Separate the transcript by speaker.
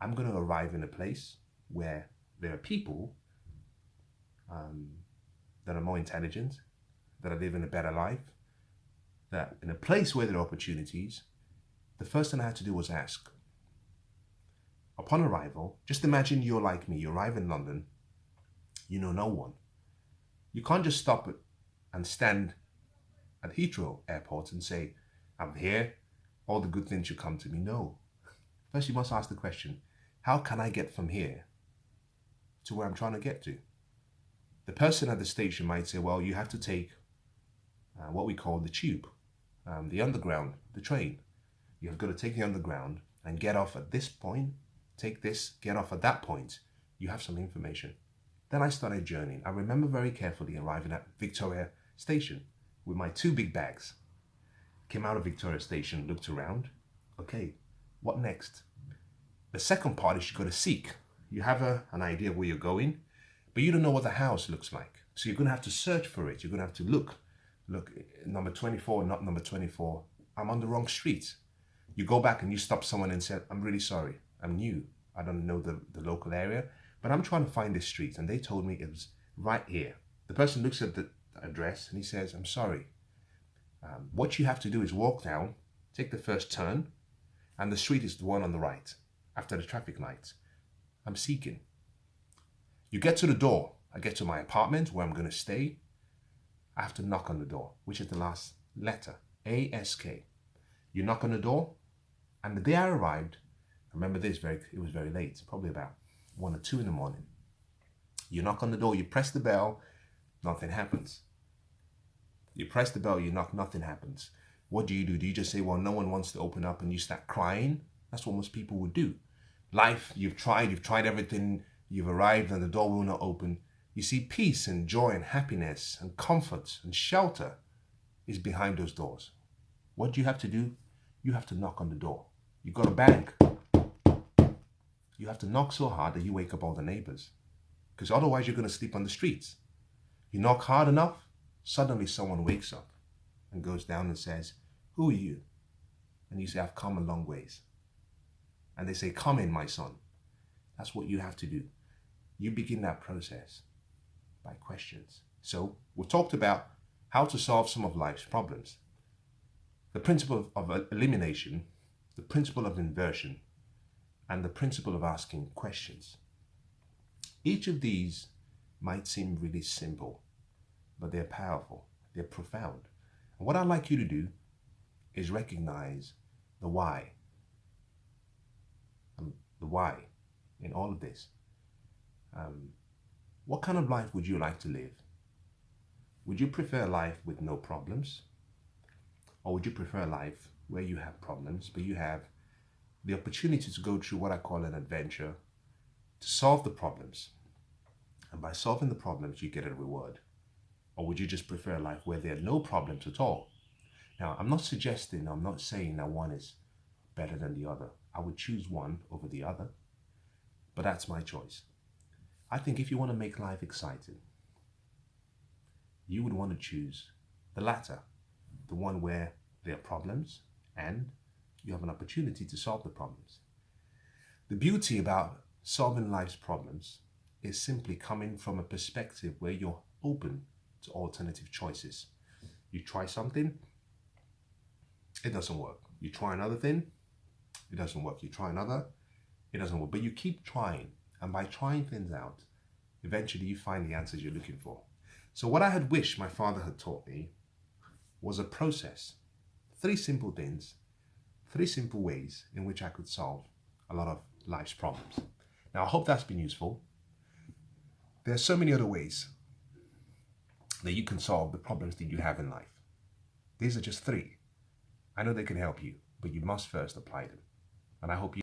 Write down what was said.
Speaker 1: I'm going to arrive in a place where there are people that are more intelligent, that are living a better life, that in a place where there are opportunities. The first thing I had to do was ask. Upon arrival, just imagine you're like me. You arrive in London, you know no one. You can't just stop and stand at Heathrow Airport and say, I'm here, all the good things should come to me. No. First, you must ask the question, how can I get from here to where I'm trying to get to? The person at the station might say, well, you have to take what we call the tube, the underground, the train. You've got to take the underground and get off at this point, take this, get off at that point. You have some information. Then I started journeying. I remember very carefully arriving at Victoria Station with my 2 big bags. Came out of Victoria Station, looked around. Okay, what next? The second part is you've got to seek. You have an idea where you're going, but you don't know what the house looks like. So you're going to have to search for it. You're going to have to look, number 24, not number 24. I'm on the wrong street. You go back and you stop someone and say, I'm really sorry. I'm new. I don't know the local area, but I'm trying to find this street. And they told me it was right here. The person looks at the address and he says, I'm sorry. What you have to do is walk down, take the first turn, and the street is the one on the right, after the traffic lights. I'm seeking. You get to the door. I get to my apartment where I'm going to stay. I have to knock on the door, which is the last letter, A-S-K. You knock on the door, and the day I arrived, I remember this, it was very late, probably about 1 or 2 in the morning. You knock on the door, you press the bell, nothing happens. You press the bell, you knock, nothing happens. What do? Do you just say, well, no one wants to open up, and you start crying? That's what most people would do. Life, you've tried everything, you've arrived and the door will not open. You see, peace and joy and happiness and comfort and shelter is behind those doors. What do you have to do? You have to knock on the door. You've got a bang. You have to knock so hard that you wake up all the neighbors, because otherwise you're going to sleep on the streets. You knock hard enough, suddenly someone wakes up and goes down and says, who are you? And you say, I've come a long ways. And they say, come in, my son. That's what you have to do. You begin that process by questions. So we talked about how to solve some of life's problems. The principle of elimination, the principle of inversion, and the principle of asking questions. Each of these might seem really simple, but they're powerful, they're profound. And what I'd like you to do is recognize the why. The why in all of this. What kind of life would you like to live? Would you prefer a life with no problems? Or would you prefer a life where you have problems, but you have the opportunity to go through what I call an adventure to solve the problems? And by solving the problems, you get a reward. Or would you just prefer a life where there are no problems at all? Now, I'm not suggesting, I'm not saying that one is better than the other. I would choose one over the other, but that's my choice. I think if you want to make life exciting, you would want to choose the latter, the one where there are problems and you have an opportunity to solve the problems. The beauty about solving life's problems is simply coming from a perspective where you're open to alternative choices. You try something, it doesn't work. You try another thing, it doesn't work. You try another, it doesn't work. But you keep trying, and by trying things out, eventually you find the answers you're looking for. So what I had wished my father had taught me was a process. 3 simple things, 3 simple ways in which I could solve a lot of life's problems. Now, I hope that's been useful. There are so many other ways that you can solve the problems that you have in life. These are just 3. I know they can help you, but you must first apply them. And I hope you